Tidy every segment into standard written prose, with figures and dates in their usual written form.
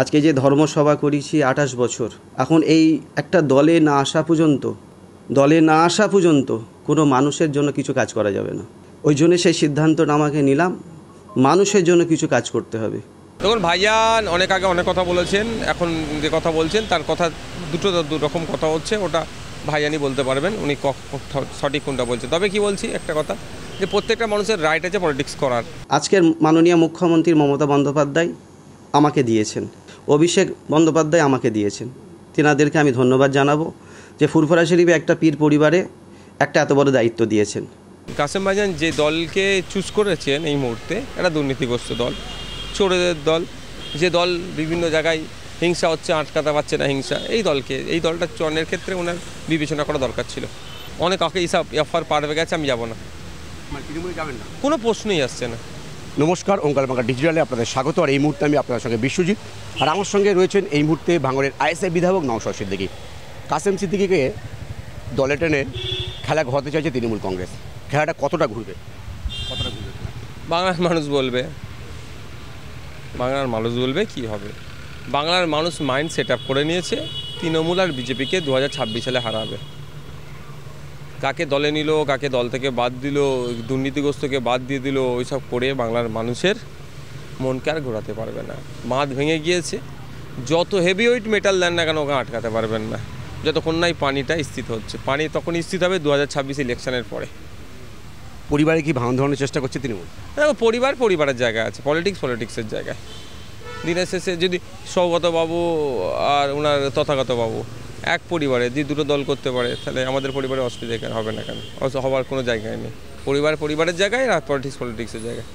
আজকে যে ধর্মসভা করেছি ২৮ বছর, এখন এই একটা দলে না আসা পর্যন্ত কোনো মানুষের জন্য কিছু কাজ করা যাবে না। ওই জন্য সেই সিদ্ধান্তটা আমাকে নিলাম, মানুষের জন্য কিছু কাজ করতে হবে। দেখুন, ভাইজান অনেক আগে অনেক কথা বলেছেন, এখন যে কথা বলছেন তার কথা দু রকম কথা হচ্ছে, ওটা ভাইজানই বলতে পারবেন উনি সঠিক কোনটা বলছেন। তবে কি বলছি একটা কথা, যে প্রত্যেকটা মানুষের রাইট আছে পলিটিক্স করার। আজকের মাননীয় মুখ্যমন্ত্রী মমতা বন্দ্যোপাধ্যায় আমাকে দিয়েছেন, অভিষেক বন্দ্যোপাধ্যায় আমাকে দিয়েছেন, তেনাদেরকে আমি ধন্যবাদ জানাবো যে ফুরফুরা শরীফে একটা পীর পরিবারে একটা এত বড় দায়িত্ব দিয়েছেন। কাসেম ভাইজান যে দলকে চুজ করেছেন এই মুহূর্তে, একটা দুর্নীতিগ্রস্ত দল, চোরেদের দল, যে দল বিভিন্ন জায়গায় হিংসা হচ্ছে, আটকাতে পারছে না হিংসা, এই দলটা চয়নের ক্ষেত্রে ওনার বিবেচনা করা দরকার ছিল। অনেক আগে এইসব এফআর পার হয়ে গেছে, আমি যাব না, যাবেন না, কোনো প্রশ্নই আসছে না। নমস্কার, ওঙ্কার বাংলা ডিজিটালে আপনাদের স্বাগত। আর এই মুহূর্তে আমি আপনাদের সঙ্গে বিশ্বজিৎ, আর আমার সঙ্গে রয়েছেন এই মুহূর্তে ভাঙড়ের আইএসএফ বিধায়ক নওশাদ সিদ্দিকী। কাসেম সিদ্দিকীকে দলে টেনে খেলা ঘটাতে চাইছে তৃণমূল কংগ্রেস। খেলাটা কতটা ঘুরবে? বাংলার মানুষ বলবে কি হবে। বাংলার মানুষ মাইন্ড সেট আপ করে নিয়েছে তৃণমূল আর বিজেপিকে 2026 সালে হারাবে। কাকে দলে নিল, কাকে দল থেকে বাদ দিল, দুর্নীতিগ্রস্তকে বাদ দিয়ে দিল, ওইসব করে বাংলার মানুষের মনকে আর ঘোরাতে পারবে না। বাঁধ ভেঙে গিয়েছে, যত হেভি ওয়েট মেটাল দেন না কেন ওকে আটকাতে পারবেন না, যতক্ষণ নাই পানিটা স্থিত হচ্ছে। পানি তখন স্থিত হবে 2026 ইলেকশনের পরে। পরিবারে কি ভাঙন ধরনের চেষ্টা করছে তৃণমূল? দেখো, পরিবারের জায়গায় আছে, পলিটিক্সের জায়গায়। দিনের শেষে যদি সৌগতবাবু আর ওনার তথাগতবাবু এক পরিবারে যে দুটো দল করতে পারে, তাহলে আমাদের পরিবারে অসুবিধা হবে না কেন? হওয়ার কোনো জায়গায় নেই। পরিবারের জায়গায় আর পলিটিক্সের জায়গায়।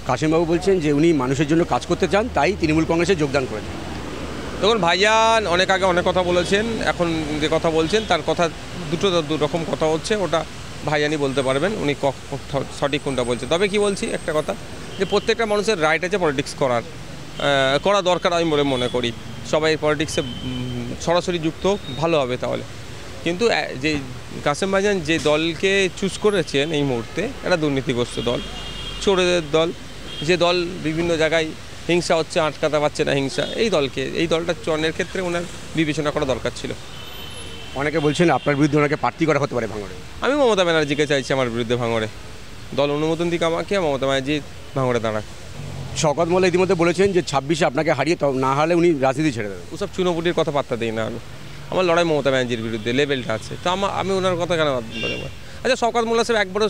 কাসেমবাবু বলছেন যে উনি মানুষের জন্য কাজ করতে চান, তাই তৃণমূল কংগ্রেসে যোগদান করেছেন। দেখুন, ভাইজান অনেক আগে অনেক কথা বলেছেন, এখন যে কথা বলছেন তার কথা দু রকম কথা হচ্ছে, ওটা ভাইজানই বলতে পারবেন উনি সঠিক কোনটা বলছেন। তবে কি বলছি একটা কথা, যে প্রত্যেকটা মানুষের রাইট আছে পলিটিক্স করা দরকার আমি বলে মনে করি। সবাই পলিটিক্সে সরাসরি যুক্ত ভালো হবে তাহলে। কিন্তু যে কাসেম ভাইজান যে দলকে চুজ করেছেন এই মুহূর্তে, একটা দুর্নীতিগ্রস্ত দল, চোরেদের দল, যে দল বিভিন্ন জায়গায় হিংসা হচ্ছে, আটকাতে পারছে না হিংসা, এই দলটা চয়নের ক্ষেত্রে ওনার বিবেচনা করা দরকার ছিল। অনেকে বলছেন আপনার বিরুদ্ধে ওনাকে প্রার্থী করা হতে পারে ভাঙড়ে। আমি মমতা ব্যানার্জিকে চাইছি আমার বিরুদ্ধে ভাঙড়ে। দল অনুমোদন দিকে আমাকে, মমতা ব্যানার্জি ভাঙড়ে দাঁড়াক। শওকত মোল্লা ইতিমধ্যে বলেছেন যে 26-এ আপনাকে হারিয়ে না হারলে উনি রাজনীতি ছেড়ে দেবেন। ওসব চুনোপুটির কথা পাত্তা দিই না আমি। আমার লড়াই মমতা ব্যানার্জির বিরুদ্ধে, লেভেলটা আছে, তো আমি ওনার কথা কেন বলবো? আচ্ছা, শওকত মোল্লা সাহেব একবারও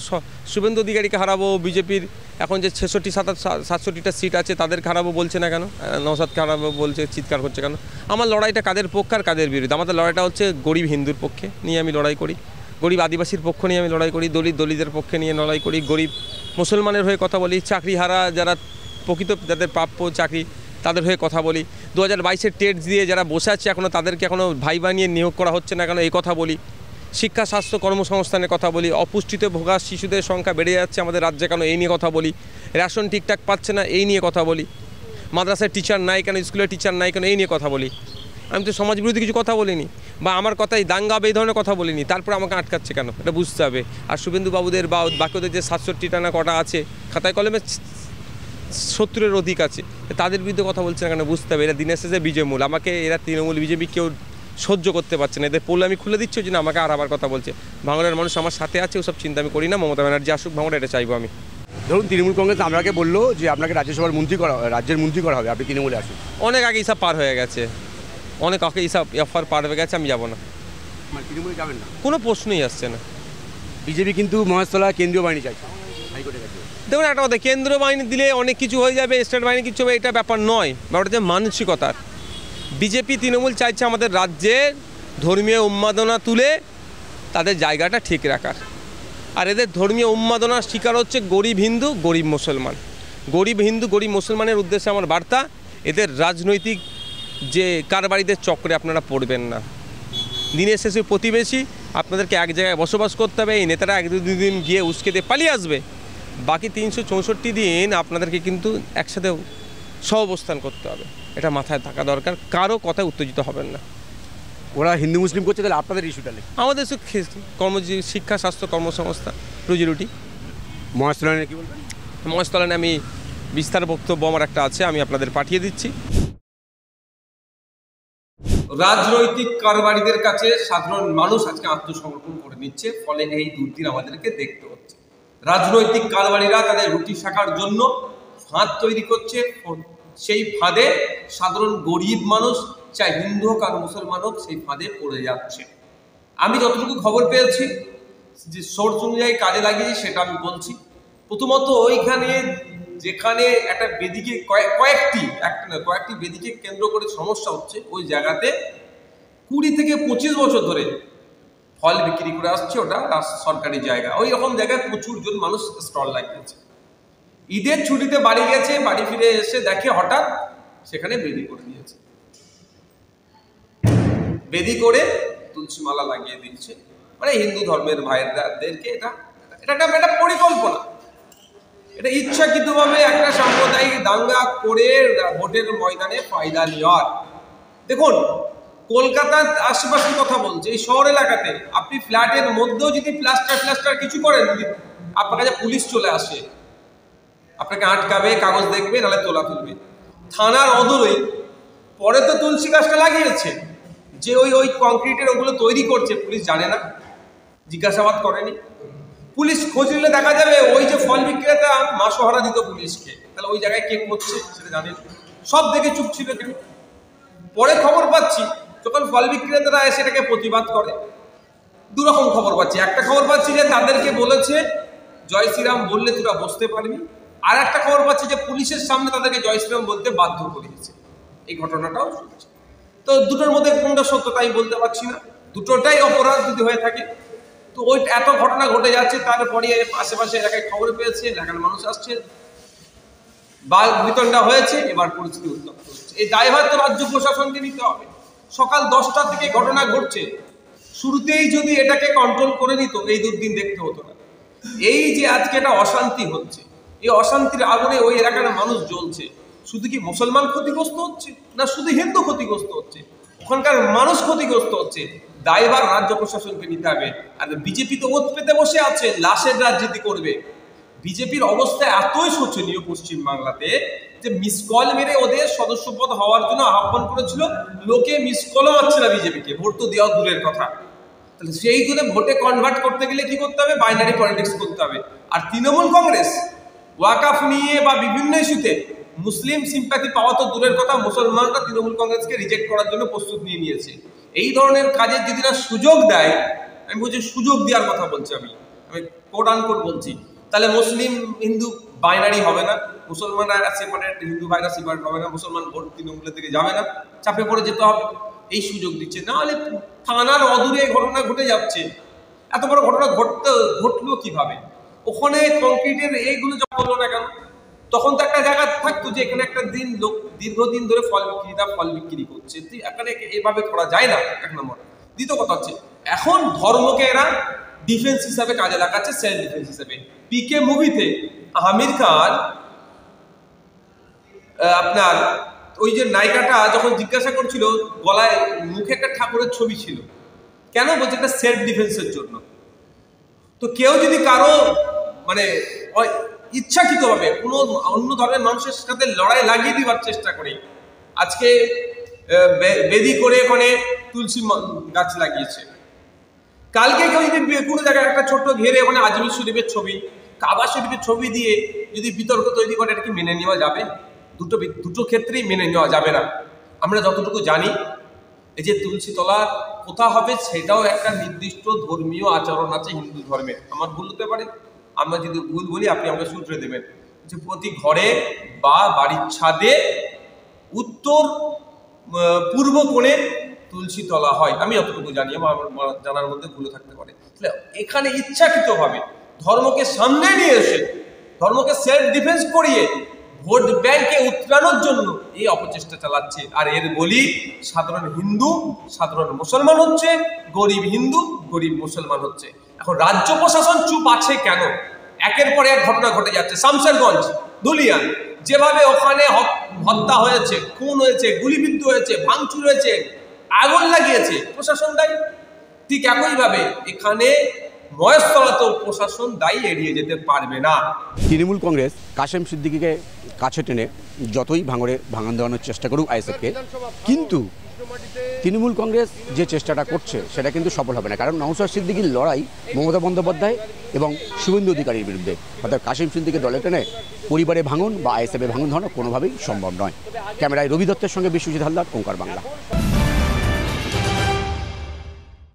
শুভেন্দু অধিকারীকে হারাবো, বিজেপির এখন যে 67টা সিট আছে তাদেরকে হারাবো বলছে না কেন? নওশাদকে হারাবো বলছে, চিৎকার করছে কেন? আমার লড়াইটা কাদের পক্ষে আর কাদের বিরুদ্ধে? আমাদের লড়াইটা হচ্ছে গরিব হিন্দুর পক্ষে নিয়ে আমি লড়াই করি, গরিব আদিবাসীর পক্ষ নিয়ে আমি লড়াই করি, দলিতদের পক্ষে নিয়ে লড়াই করি, গরিব মুসলমানের হয়ে কথা বলি, চাকরিহারা যারা প্রকৃত যাদের প্রাপ্য চাকরি তাদের হয়ে কথা বলি, 2022-এর টেট দিয়ে যারা বসে আছে এখনও তাদেরকে এখনও ভাই বানিয়ে নিয়োগ করা হচ্ছে না কেন এই কথা বলি, শিক্ষা স্বাস্থ্য কর্মসংস্থানের কথা বলি, অপুষ্টিতে ভোগা শিশুদের সংখ্যা বেড়ে যাচ্ছে আমাদের রাজ্যে কেন এই নিয়ে কথা বলি, রেশন ঠিকঠাক পাচ্ছে না এই নিয়ে কথা বলি, মাদ্রাসায় টিচার নাই কেন, স্কুলে টিচার নাই কেন এই নিয়ে কথা বলি। আমি তো সমাজ বিরোধী কিছু কথা বলিনি, বা আমার কথাই দাঙ্গা এই ধরনের কথা বলিনি, তারপর আমাকে আটকাচ্ছে কেন এটা বুঝতে হবে। আর শুভেন্দু বাবুদের বা বাকি ওদের যে 67টা না কটা আছে খাতায় কলমে 70-এর অধিক আছে, তাদের বিরুদ্ধে কথা বলছে না কেন বুঝতে হবে। এরা দিনের শেষে বিজয়মূল, আমাকে এরা তৃণমূল বিজেপি কেউ সহ্য করতে পারছে না। এদের পোল আমি খুলে দিচ্ছি যে না, আমাকে আর আবার কথা বলছে। ভাঙড়ের মানুষ আমার সাথে আছে, ওসব চিন্তা আমি করি না। মমতা ব্যানার্জি আসুক ভাঙড়ে, এটা চাইবো আমি। ধরুন তৃণমূল কংগ্রেস আপনাকে বললো যে আপনাকে রাজ্যের মন্ত্রী করা হবে, আপনি তৃণমূলে আসুন। অনেক আগে এইসব পার হয়ে গেছে, অনেক আগে এইসব এফআর পার হয়ে গেছে, আমি যাব না, তৃণমূলে যাবেন না, কোনো প্রশ্নই আসছে না। বিজেপি কিন্তু মহেশতলা কেন্দ্রীয় বাহিনী চাইছে হাইকোর্টের কাছে। দেখুন একটা কথা, কেন্দ্রীয় বাহিনী দিলে অনেক কিছু হয়ে যাবে, স্টেট বাহিনী কিছু হবে, এটা ব্যাপার নয়। ব্যাপারটা হচ্ছে মানসিকতার। বিজেপি তৃণমূল চাইছে আমাদের রাজ্যের ধর্মীয় উন্মাদনা তুলে তাদের জায়গাটা ঠিক রাখার। আর এদের ধর্মীয় উন্মাদনার শিকার হচ্ছে গরিব হিন্দু, গরিব মুসলমানের উদ্দেশ্যে আমার বার্তা, এদের রাজনৈতিক যে কারবারিদের চক্রে আপনারা পড়বেন না। দিনের শেষে প্রতিবেশী, আপনাদেরকে এক জায়গায় বসবাস করতে হবে। এই নেতারা 1-2 দিন গিয়ে উস্কে দিয়ে পালিয়ে আসবে, বাকি 364 দিন আপনাদেরকে কিন্তু একসাথে সহাবস্থান করতে হবে। এটা মাথায় থাকা দরকার, কারো কথায় উত্তেজিত হবেন না। ওরা হিন্দু মুসলিম করছে, তাহলে আপনাদের ইস্যুটা নেই। আমাদের কর্মজীবী, শিক্ষা স্বাস্থ্য কর্মসংস্থান, রুজি-রুটি। মহেশতলায় কি বলবেন? মহেশতলায় আমি বিস্তার বক্তব্য আমার একটা আছে, আমি আপনাদের পাঠিয়ে দিচ্ছি। রাজনৈতিক কারবারিদের কাছে সাধারণ মানুষ আজকে আত্মসমর্পণ করে নিচ্ছে, ফলে এই দুর্দিন আমাদেরকে দেখতে হচ্ছে। রাজনৈতিক কারবারিরা তাদের রুটি শাখার জন্য ফাঁদ তৈরি করছে, সেই ফাঁদে সাধারণ গরিব মানুষ, চাই হিন্দু হোক আর মুসলমান হোক, সেই ফাঁদে পড়ে যাচ্ছে। আমি যতটুকু খবর পেয়েছি, যে সোর্স অনুযায়ী কাজে লাগিয়েছি সেটা আমি বলছি। প্রথমত ওইখানে যেখানে একটা বেদিকে কয়েকটি বেদিকে কেন্দ্র করে সমস্যা হচ্ছে, ওই জায়গাতে 20 থেকে 25 বছর ধরে ফল বিক্রি করে আসছে। ওটা সরকারি জায়গা, ওই রকম জায়গায় প্রচুর জন মানুষ স্টল লাগিয়েছে। ঈদের ছুটিতে বাড়ি গেছে, বাড়ি ফিরে এসে দেখে হঠাৎ সেখানে বেদি করে দিয়েছে, বেদি করে তুলসী মালা লাগিয়ে দিচ্ছে। মানে হিন্দু ধর্মের ভাইদেরকে এটা একটা পরিকল্পনা, এটা ইচ্ছাকৃতভাবে একটা সাম্প্রদায়িক দাঙ্গা করে ভোটের ময়দানে ফায়দা নেওয়ার। দেখুন, কলকাতার আশেপাশের কথা বলছে, এই শহর এলাকাতে আপনি ফ্ল্যাটের মধ্যেও যদি প্লাস্টার কিছু করেন, যদি আপনার কাছে পুলিশ চলে আসে, আপনাকে আটকাবে, কাগজ দেখবে, নাহলে তোলা তুলবে। থানার অদূরেই পরে তো তুলসী গাছটা লাগিয়েছে, যে ওই কংক্রিটের ওগুলো তৈরি করছে, পুলিশ জানে না, জিজ্ঞাসাবাদ করেনি। পুলিশ খোঁজ নিলে দেখা যাবে ওই যে ফল বিক্রেতা মাসোহারা দিত পুলিশকে, তাহলে ওই জায়গায় কে করছে সেটা জানেন, সব দেখে চুপ ছিল কেন। পরে খবর পাচ্ছি যখন ফল বিক্রেতারা এসে এটাকে প্রতিবাদ করে, দুরকম খবর পাচ্ছি। একটা খবর পাচ্ছি যে তাদেরকে বলেছে জয় শ্রীরাম বললে তোরা বসতে পারবি, আর একটা খবর পাচ্ছি যে পুলিশের সামনে তাদেরকে জয় শ্রীরাম বলতে বাধ্য করিয়েছে। এই ঘটনাটাও শুনছি। তো দুটোর মধ্যে কোনটা সত্য তাই বলতে পারছি না, দুটোটাই অপরাধ যদি হয়ে থাকে। তো ওই এত ঘটনা ঘটে যাচ্ছে, তারপরে আশেপাশে এলাকায় খবর পেয়েছে, এলাকার মানুষ আসছে, বাঘ বিতণ্ডা হয়েছে, এবার পরিস্থিতি উত্তপ্ত হচ্ছে। এই দায়ভার তো রাজ্য প্রশাসনকে নিতে হবে। সকাল 10টা থেকে ঘটনা ঘটছে, শুরুতেই যদি এটাকে কন্ট্রোল করে নিত, এই দুর্দিন দেখতে হতো না। এই যে আজকে একটা অশান্তি হচ্ছে, এই অশান্তির আগুনে ওই এলাকার মানুষ জ্বলছে। শুধু কি মুসলমান ক্ষতিগ্রস্ত হচ্ছে, না শুধু হিন্দু ক্ষতিগ্রস্ত হচ্ছে, ওখানকার মানুষ ক্ষতিগ্রস্ত হচ্ছে। দায়ভার রাজ্য প্রশাসনকে নিতে হবে। আর বিজেপি তো ওত পেতে বসে আছে, লাশের রাজনীতি করবে। বিজেপির অবস্থা এতই শোচনীয় পশ্চিম বাংলাতে যে মিস কল মেরে ওদের সদস্যপদ হওয়ার জন্য আহ্বান করেছিল, লোকে মিস কলও মারছে না বিজেপিকে, ভোট তো দেওয়া দূরের কথা। তাহলে সেই জন্য ভোটে কনভার্ট করতে গেলে কি করতে হবে? বাইনারি পলিটিক্স করতে হবে। আর তৃণমূল কংগ্রেস ওয়াকাফ নিয়ে বা বিভিন্ন ইস্যুতে মুসলিম সিম্প্যাথি পাওয়া তো দূরের কথা, মুসলমানরা তৃণমূল কংগ্রেসকে রিজেক্ট করার জন্য প্রস্তুত নিয়ে নিয়েছে। এই ধরনের কাজের যদি না সুযোগ দেয়, আমি বলছি সুযোগ দেওয়ার কথা বলছি, আমি কোট আনকোট বলছি, তাহলে মুসলিম হিন্দু বাইনারি হবে না, মুসলমানরা সেপারেট, হিন্দু ভাইরা সেপারেট হবে না, মুসলমান ভোট তৃণমূলের দিকে যাবে না, চাপে পড়ে যেতে হবে। এই সুযোগ দিচ্ছে না, হলে থানার অদূরে ঘটনা ঘটে যাচ্ছে। এত বড় ঘটনা ঘটলো কিভাবে? ওখানে কংক্রিটের এইগুলো যখন হলো না কেন, তখন তো একটা জায়গা থাকতো যে এখানে একটা দিন লোক দীর্ঘদিন ধরে ফল বিক্রি করছে, এখানে এভাবে করা যায় না, এক নম্বর। দ্বিতীয় কথা হচ্ছে এখন ধর্মকে এরা ডিফেন্স হিসাবে কাজে লাগাচ্ছে, সেলফ ডিফেন্স হিসাবে। পিকে মুভিতে আমির খান আপনার ওই যে নায়িকাটা যখন জিজ্ঞাসা করছিল, গলায় মুখে একটা ঠাকুরের ছবি ছিল, কেন বলছে? একটা সেলফ ডিফেন্সের জন্য। তো কেউ যদি কারো মানে ইচ্ছাকৃতভাবে কোনো অন্য ধর্মের মানুষের সাথে লড়াই লাগিয়ে দিবার চেষ্টা করে, আজকে বেদি করে ওখানে তুলসী গাছ লাগিয়েছে, কালকে কেউ যদি কোনো জায়গায় একটা ছোট্ট ঘেরে ওখানে আজমির শরীফের ছবি, কাবা শরীফের ছবি দিয়ে যদি বিতর্ক তৈরি করে, এটা কি মেনে নেওয়া যাবে? দুটো ক্ষেত্রেই মেনে নেওয়া যাবে না। আমরা যতটুকু জানি, এই যে তুলসী তলার কোথা হবে সেটাও একটা নির্দিষ্ট ধর্মীয় আচরণ আছে হিন্দু ধর্মে। আমার ভুল হতে পারে, আমরা যদি ভুল বলি আপনি আমাকে শুধরে দেবেন। যে প্রতি ঘরে বা বাড়ির ছাদে উত্তর পূর্ব কোণে তুলসী তলা হয়, আমি যতটুকু জানি, আমার জানার মধ্যে ভুল থাকতে পারে। এখানে ইচ্ছাকৃতভাবে ধর্মকে সামনে নিয়ে এসে, ধর্মকে সেলফ ডিফেন্স করিয়ে ভোট ব্যাংকে উতরানোর জন্য এই অপচেষ্টা চালাচ্ছে। আর এর বলি সাধারণ হিন্দু, সাধারণ মুসলমান হচ্ছে, গরিব হিন্দু, গরিব মুসলমান হচ্ছে। এখন রাজ্য প্রশাসন চুপ আছে কেন? একের পর এক ঘটনা ঘটে যাচ্ছে। শামশেরগঞ্জ, ধুলিয়ান, যেভাবে ওখানে হত্যা হয়েছে, খুন হয়েছে, গুলিবিদ্ধ হয়েছে, ভাঙচুর হয়েছে, আগুন লাগিয়েছে, প্রশাসন দায়ী। ঠিক একইভাবে এখানে মহেশতলাতেও প্রশাসন দায়ী এড়িয়ে যেতে পারবে না। তৃণমূল কংগ্রেস কাশেম সিদ্দিকীকে কাছে টেনে যতই ভাঙন দেওয়ানোর চেষ্টা করুক আইএসএফকে, কিন্তু তৃণমূল কংগ্রেস যে চেষ্টাটা করছে সেটা কিন্তু সফল হবে না, কারণ নওশাদ সিদ্দিকীর লড়াই মমতা বন্দ্যোপাধ্যায় এবং শুভেন্দু অধিকারীর বিরুদ্ধে। অর্থাৎ কাশিম সিদ্দিকীকে দলে টেনে পরিবারে ভাঙন বা আইএসএফে ভাঙন ধরানো কোনোভাবেই সম্ভব নয়। ক্যামেরায় রবি দত্তের সঙ্গে বিশ্বজিৎ হালদার, ওঙ্কার বাংলা।